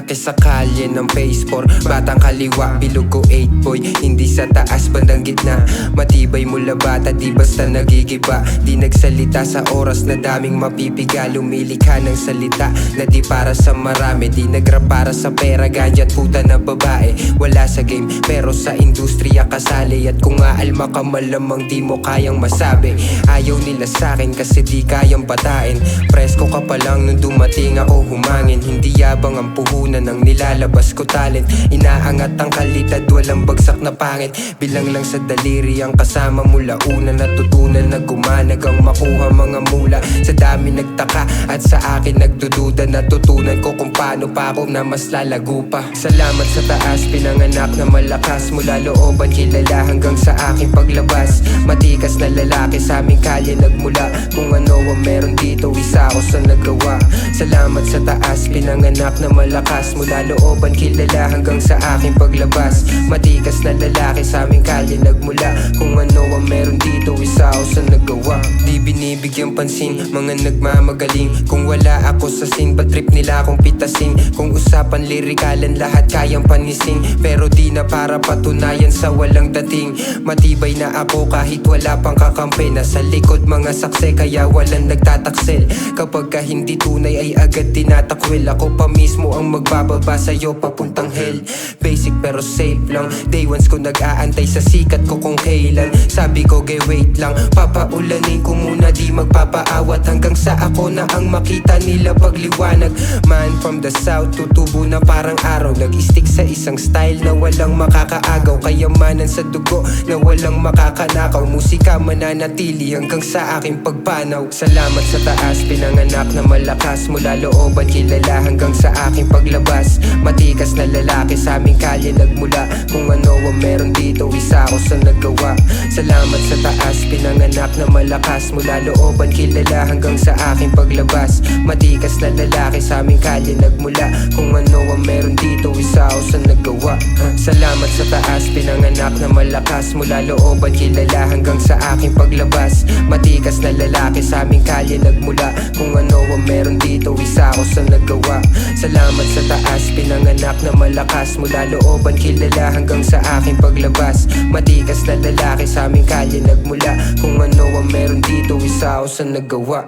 Pinalaki sa kalye ng phase 4. Batang kaliwa, bilog ko 8 boy. Hindi sa taas, bandang gitna. Matibay mula bata, di basta nagigiba. Di nagsalita sa oras na daming mapipiga. Lumilikha ng salita na di para sa marami. Di nagrap para sa pera, ganyan puta na babae. Wala sa game, pero sa industriya kasali. At kung aalma ka malamang di mo kayang masabi. Ayaw nila sa'kin kasi di kayang batain. Presko ka pa lang nung dumating ako humangin. Hindi yabang ang puhunan ng nilalabas ko talent. Inaangat ang kalidad, walang bagsak na pangit. Bilang lang sa daliri ang kasama mula una. Natutunan na gumanag ang makuha mga mula. Sa dami nagtaka at sa akin nagdududa. Natutunan ko kung paano pa ako na mas lalago pa. Salamat sa taas, pinanganak na malakas. Mula looban kilala hanggang sa aking paglabas. Matikas na lalaki sa aming kalye nagmula. Kung ano ang meron dito, isa ako sa nagawa. Salamat sa taas, pinanganak na malakas. Mula looban kilala hanggang sa aking paglabas. Matikas na lalaki sa aming kalye nagmula. Kung ano ang meron dito, isa ako sa nagawa. Di binibigyang pansin, mga nagmamagaling. Kung wala ako sa scene, ba't trip nila akong pitasin? Kung usapan lirikalan, lahat kayang panising. Pero di na para patunayan sa walang dating. Matibay na ako kahit wala pang kakampi. Nasa likod mga sakse kaya walang nagtataksel. Kapag ka hindi tunay ay agad tinatakwil. Ako pa mismo ang magbababa sa'yo papuntang hell. Basic pero safe lang. Day ones ko nag-aantay sa sikat ko kung kailan. Sabi ko wait lang, papaulanin ko muna, di magpapaawat. Hanggang sa ako na ang makita nila pagliwanag. Man from the south, tutubo na parang araw. Nag-stick sa isang style na walang makakaagaw. Kayamanan sa dugo na walang makakanakaw. Musika mananatili hanggang sa aking pagpanaw. Salamat sa taas, pinanganak na malakas. Mula looban kilala hanggang sa aking paglabas. Matikas na lalaki sa aming kalye nagmula. Kung ano ang meron dito, isa ako sa nagawa. Salamat sa taas, pinanganak na malakas. Mula looban kilala hanggang sa aking paglabas. Matikas na lalaki sa aming kalye nagmula. Kung ano ang meron dito, isa ako sa nagawa. Salamat sa taas, pinanganak na malakas. Mula looban kilala hanggang sa aking paglabas. Matikas na lalaki sa aming kalye nagmula. Kung ano ang meron dito, isa ako sa nagawa. Salamat sa taas, pinanganak na malakas. Mula looban kilala hanggang sa aking paglabas. Matikas na lalaki sa aming kalye nagmula. Kung ano ang meron dito, isa ako sa nagawa.